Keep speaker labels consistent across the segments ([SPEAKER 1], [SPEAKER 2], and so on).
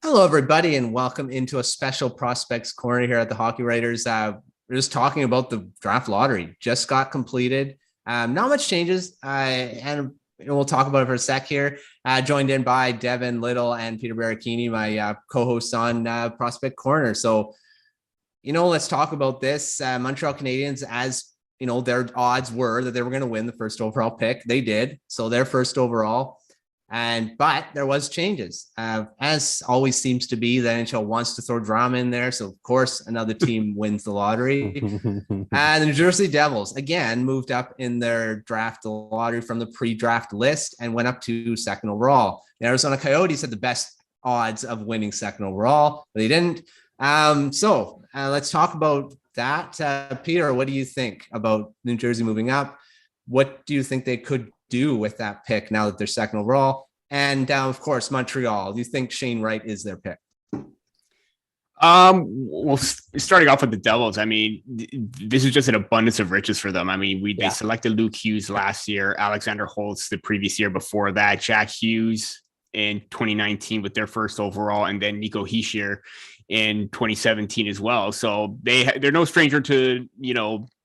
[SPEAKER 1] Hello, everybody, and welcome into a special Prospects Corner here at the Hockey Writers. We're just talking about the draft lottery. Just got completed. Not much changes, and we'll talk about it for a sec here. Joined in by Devin Little and Peter Baracchini, my co-hosts on Prospect Corner. So, let's talk about this. Montreal Canadiens, as their odds were that they were going to win the first overall pick. They did. So their first overall. But there was changes, as always seems to be. The NHL wants to throw drama in there, so of course another team wins the lottery. And the New Jersey Devils again moved up in their draft lottery from the pre-draft list and went up to second overall. The Arizona Coyotes had the best odds of winning second overall, but they didn't. So let's talk about that. Peter, what do you think about New Jersey moving up? What do you think they could do with that pick now that they're second overall? And of course, Montreal. Do you think Shane Wright is their pick?
[SPEAKER 2] Well, starting off with the Devils, I mean, this is just an abundance of riches for them. I mean, they selected Luke Hughes last year, Alexander Holtz the previous year before that, Jack Hughes in 2019 with their first overall, and then Nico Hischier in 2017 as well. So they're no stranger to,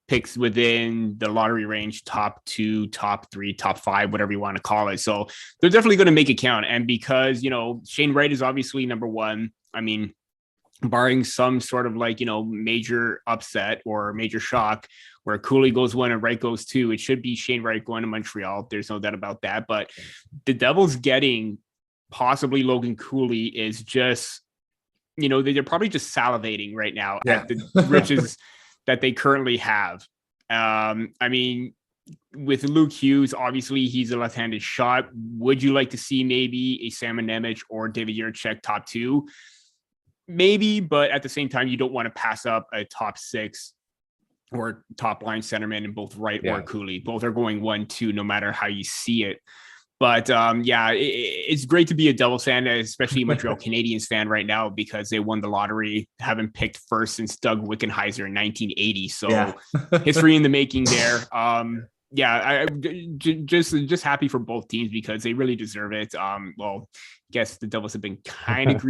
[SPEAKER 2] picks within the lottery range, top 2, top 3, top 5, whatever you want to call it. So they're definitely going to make it count. And because, Shane Wright is obviously number one, I mean, barring some sort of major upset or major shock where Cooley goes 1 and Wright goes 2, it should be Shane Wright going to Montreal. There's no doubt about that. But the Devils getting possibly Logan Cooley is just, they're probably just salivating right now at the riches that they currently have. I mean, with Luke Hughes, obviously he's a left-handed shot. Would you like to see maybe a Sam Nemec or David Jiricek top 2? Maybe, but at the same time, you don't want to pass up a top 6 or top line centerman in both Wright or Cooley. Both are going 1-2, no matter how you see it. But it's great to be a Devils fan, especially a Montreal Canadiens fan right now, because they won the lottery, haven't picked first since Doug Wickenheiser in 1980. So history in the making there. I just happy for both teams because they really deserve it. Well, I guess the Devils have been kind of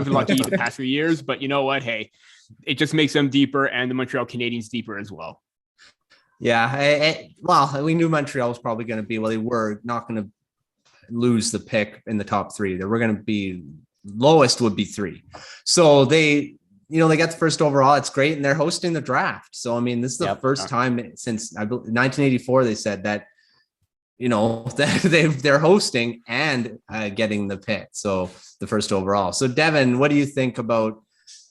[SPEAKER 2] lucky the past few years, but you know what? Hey, it just makes them deeper, and the Montreal Canadiens deeper as well.
[SPEAKER 1] Yeah, well, we knew Montreal was probably going to be. Well, they were not going to lose the pick in the top 3. They were going to be lowest would be 3. So they got the first overall. It's great, and they're hosting the draft. So I mean, this is the first time since 1984. They said that that they're hosting and getting the pick. So the first overall. So Devin, what do you think about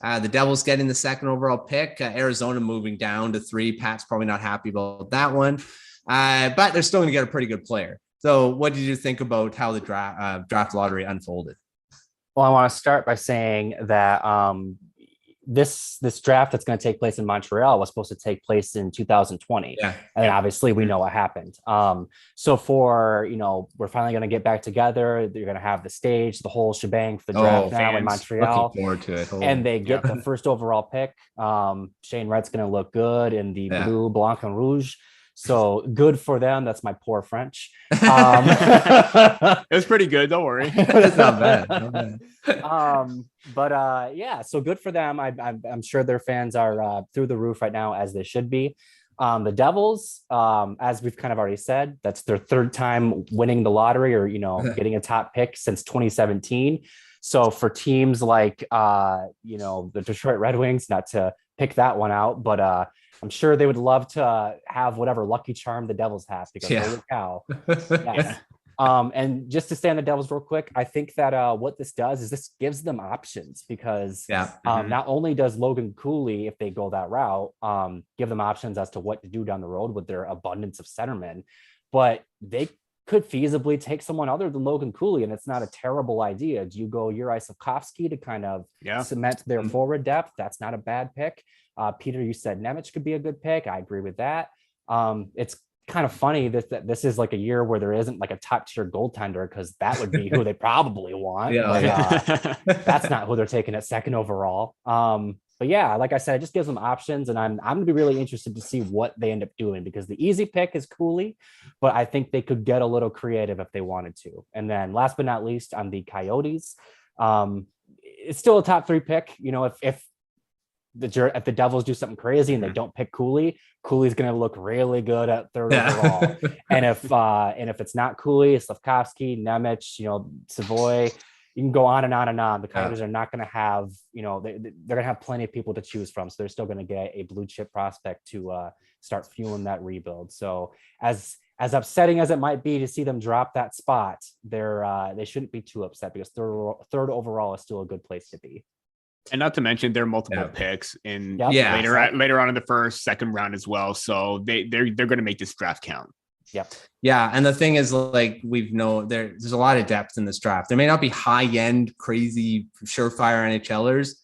[SPEAKER 1] the Devils getting the second overall pick? Arizona moving down to 3. Pat's probably not happy about that one, but they're still going to get a pretty good player. So what did you think about how the draft lottery unfolded?
[SPEAKER 3] Well, I want to start by saying that this draft that's going to take place in Montreal was supposed to take place in 2020. And obviously we know what happened. So we're finally going to get back together. They're going to have the stage, the whole shebang for the draft now in Montreal.
[SPEAKER 1] Looking forward to it.
[SPEAKER 3] And they get the first overall pick. Shane Wright's going to look good in the blue, blanc and rouge. So good for them. That's my poor French.
[SPEAKER 2] It was pretty good. Don't worry.
[SPEAKER 1] It's not bad.
[SPEAKER 3] So good for them. I'm sure their fans are through the roof right now, as they should be. The Devils, as we've kind of already said, that's their 3rd time winning the lottery or, getting a top pick since 2017. So for teams like, the Detroit Red Wings, not to pick that one out, but I'm sure they would love to have whatever lucky charm the Devils have, because holy cow. Yes. And just to stay on the Devils real quick, I think that what this does is this gives them options, because not only does Logan Cooley, if they go that route, give them options as to what to do down the road with their abundance of centermen, but they could feasibly take someone other than Logan Cooley, and it's not a terrible idea. Do you go Juraj Slafkovsky to kind of cement their forward depth? That's not a bad pick. Peter, you said Nemec could be a good pick. I agree with that. It's kind of funny that this is like a year where there isn't like a top tier goaltender, because that would be who they probably want. That's not who they're taking at second overall. But yeah, like I said, it just gives them options, and I'm going to be really interested to see what they end up doing, because the easy pick is Cooley, but I think they could get a little creative if they wanted to. And then last but not least, on the Coyotes, it's still a top 3 pick. You know, if the Devils do something crazy and they don't pick Cooley's going to look really good at 3rd overall. And if it's not Cooley, Slafkovsky, Nemec, you know, Savoy, you can go on and on and on. The Coyotes are not going to have, you know, they're going to have plenty of people to choose from. So they're still going to get a blue chip prospect to start fueling that rebuild. So as upsetting as it might be to see them drop that spot, they shouldn't be too upset, because third overall is still a good place to be.
[SPEAKER 2] And not to mention there are multiple picks in later on in the first, second round as well. So they're going to make this draft count.
[SPEAKER 3] Yep.
[SPEAKER 1] Yeah. And the thing is, like, there's a lot of depth in this draft. There may not be high end, crazy, surefire NHLers,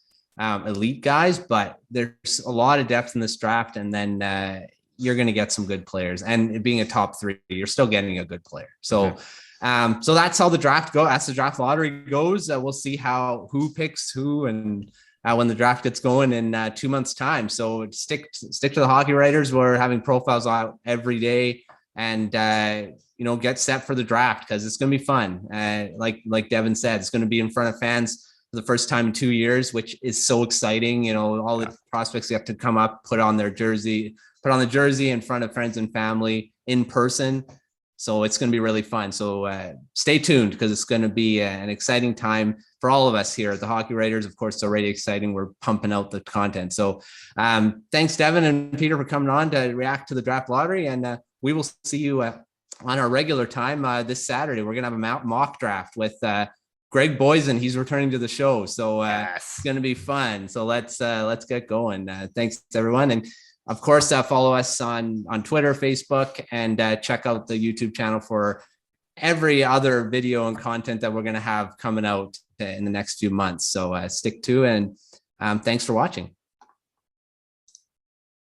[SPEAKER 1] elite guys, but there's a lot of depth in this draft. And then you're going to get some good players, and being a top 3, you're still getting a good player. So, so that's how the draft goes. That's the draft lottery goes. We'll see who picks who, and when the draft gets going in 2 months' time. So stick to the Hockey Writers. We're having profiles out every day, and you know, get set for the draft, because it's going to be fun. Like Devin said, it's going to be in front of fans for the first time in 2 years, which is so exciting. You know, all the prospects have to come up, put on the jersey in front of friends and family in person. So it's going to be really fun. So stay tuned, because it's going to be an exciting time for all of us here at the Hockey Writers. Of course, it's already exciting. We're pumping out the content. So thanks, Devin and Peter, for coming on to react to the draft lottery. And we will see you on our regular time this Saturday. We're going to have a mock draft with Greg Boysen. He's returning to the show. So it's going to be fun. So let's get going. Thanks, everyone. And of course, follow us on Twitter, Facebook, and check out the YouTube channel for every other video and content that we're going to have coming out in the next few months. So stick to, and thanks for watching.